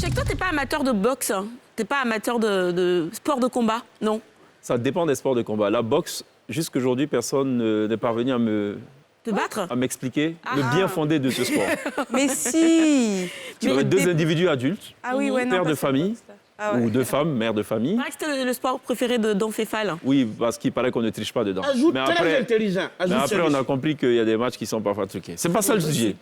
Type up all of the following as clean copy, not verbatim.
sais que toi, t'es pas amateur de boxe, hein. T'es pas amateur de sport de combat, non? Ça dépend des sports de combat. La boxe, jusqu'aujourd'hui, personne n'est parvenu Te battre? à m'expliquer le bien fondé de ce sport. Mais si. Tu vas deux individus adultes, Ah oui, ouais, non. père pas de ça. famille, Ah ouais. ou deux femmes, mères de famille. Il paraît que c'était le sport préféré de Don Féfal. Oui, parce qu'il paraît qu'on ne triche pas dedans. Ajoute très intelligent. Mais après, on a compris qu'il y a des matchs qui sont parfois truqués. C'est pas ça le sujet.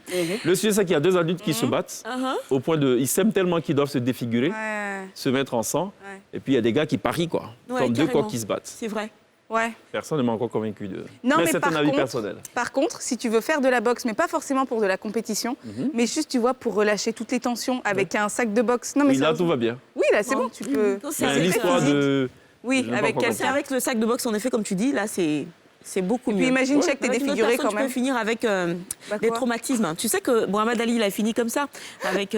Le sujet, c'est qu'il y a deux adultes qui se battent au point de... Ils s'aiment tellement qu'ils doivent se défigurer, Ouais. se mettre en sang. Ouais. Et puis, il y a des gars qui parient, quoi. Ouais, comme deux carrément. coqs qui se battent. C'est vrai. Ouais. Personne ne m'a encore convaincu de... Non, mais c'est par un avis contre- personnel. Par contre, si tu veux faire de la boxe, mais pas forcément pour de la compétition, mais juste, tu vois, pour relâcher toutes les tensions avec un sac de boxe. Non, mais Oui, là, sérieusement. tout va bien. Oui, là, c'est bon, tu peux. Non, Mais c'est l'histoire très physique. de... Oui, Je n'aime avec pas quelqu'un. C'est avec le sac de boxe, en effet, comme tu dis, là, c'est beaucoup mieux. Puis imagine, Cheikh, t'es Avec une autre défiguré personne, quand même. Tu peux finir avec Bah, des quoi traumatismes. Tu sais que Mohamed Ali, il a fini comme ça, avec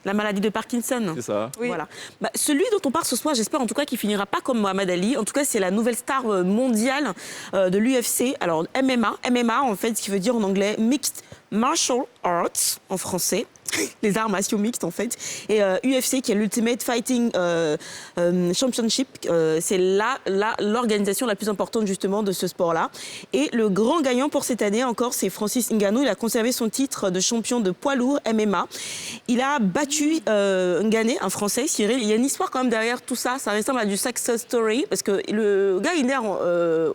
la maladie de Parkinson. C'est ça. Oui. Voilà. Bah, celui dont on parle ce soir, j'espère en tout cas qu'il finira pas comme Mohamed Ali. En tout cas, c'est la nouvelle star mondiale de l'UFC. Alors, MMA, en fait, ce qui veut dire en anglais Mixed Martial Arts, en français. Les arts martiaux mixtes, en fait. Et UFC, qui est l'Ultimate Fighting Championship, c'est l'organisation la plus importante, justement, de ce sport-là. Et le grand gagnant pour cette année, encore, c'est Francis Ngannou. Il a conservé son titre de champion de poids lourd MMA. Il a battu Ngannou, un Français, Cyril. Il y a une histoire quand même derrière tout ça. Ça ressemble à du success story, parce que le gars, il est né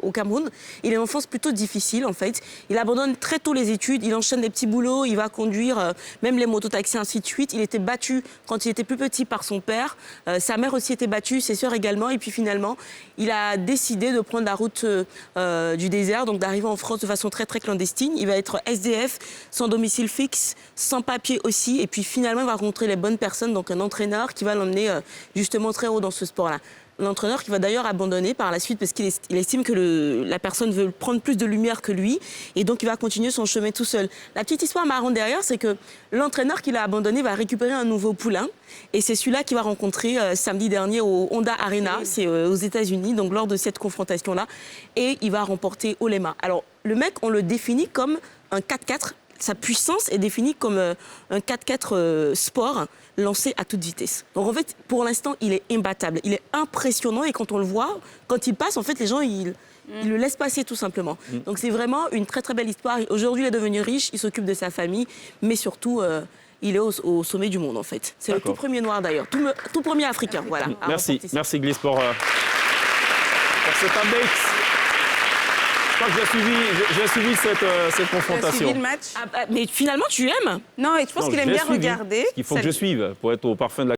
au Cameroun. Il a une enfance plutôt difficile, en fait. Il abandonne très tôt les études. Il enchaîne des petits boulots. Il va conduire même les mototaxis, ainsi de suite. Il était battu quand il était plus petit par son père. Sa mère aussi était battue, ses sœurs également. Et puis finalement, il a décidé de prendre la route du désert, donc d'arriver en France de façon très très clandestine. Il va être SDF, sans domicile fixe, sans papier aussi. Et puis finalement, il va rencontrer les bonnes personnes, donc un entraîneur qui va l'emmener justement très haut dans ce sport-là. L'entraîneur qui va d'ailleurs abandonner par la suite parce qu'il estime que la personne veut prendre plus de lumière que lui et donc il va continuer son chemin tout seul. La petite histoire marrante derrière, c'est que l'entraîneur qui l'a abandonné va récupérer un nouveau poulain et c'est celui-là qu'il va rencontrer samedi dernier au Honda Arena, c'est aux États-Unis, donc lors de cette confrontation-là, et il va remporter haut les mains. Alors le mec, on le définit comme un 4-4. Sa puissance est définie comme un 4-4 sport lancé à toute vitesse. Donc en fait, pour l'instant, il est imbattable. Il est impressionnant et quand on le voit, quand il passe, en fait, les gens, ils le laissent passer tout simplement. Donc c'est vraiment une très très belle histoire. Aujourd'hui, il est devenu riche, il s'occupe de sa famille, mais surtout, il est au sommet du monde en fait. C'est le tout premier noir d'ailleurs, tout premier africain. Voilà. Merci Gliss pour cet update. Je crois que j'ai suivi cette Tu as confrontation. suivi le match Mais finalement, tu aimes? Non, et je pense qu'il aime bien regarder. Il faut que je suive pour être au parfum de la